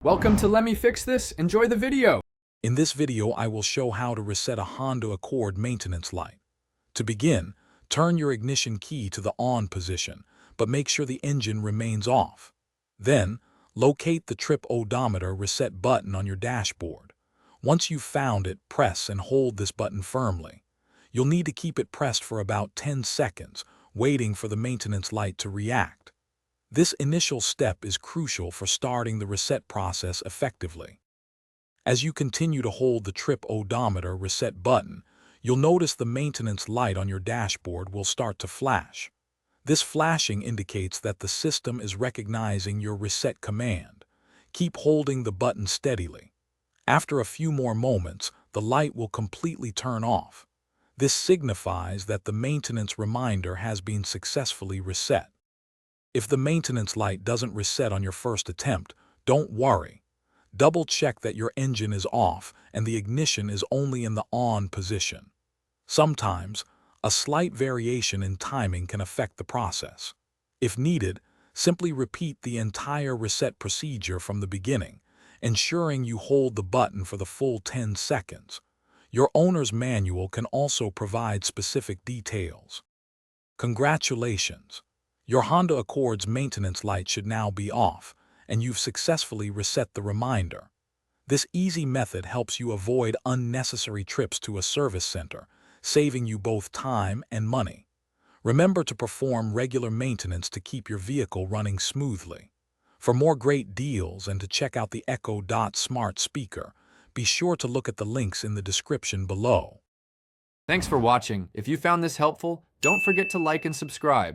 Welcome to Let Me Fix This. Enjoy the video. In this video, I will show how to reset a Honda Accord maintenance light. To begin, turn your ignition key to the on position, but make sure the engine remains off. Then, locate the trip odometer reset button on your dashboard. Once you've found it, press and hold this button firmly. You'll need to keep it pressed for about 10 seconds, waiting for the maintenance light to react. This initial step is crucial for starting the reset process effectively. As you continue to hold the trip odometer reset button, you'll notice the maintenance light on your dashboard will start to flash. This flashing indicates that the system is recognizing your reset command. Keep holding the button steadily. After a few more moments, the light will completely turn off. This signifies that the maintenance reminder has been successfully reset. If the maintenance light doesn't reset on your first attempt, don't worry. Double-check that your engine is off and the ignition is only in the on position. Sometimes, a slight variation in timing can affect the process. If needed, simply repeat the entire reset procedure from the beginning, ensuring you hold the button for the full 10 seconds. Your owner's manual can also provide specific details. Congratulations! Your Honda Accord's maintenance light should now be off, and you've successfully reset the reminder. This easy method helps you avoid unnecessary trips to a service center, saving you both time and money. Remember to perform regular maintenance to keep your vehicle running smoothly. For more great deals and to check out the Echo Dot smart speaker, be sure to look at the links in the description below. Thanks for watching. If you found this helpful, don't forget to like and subscribe.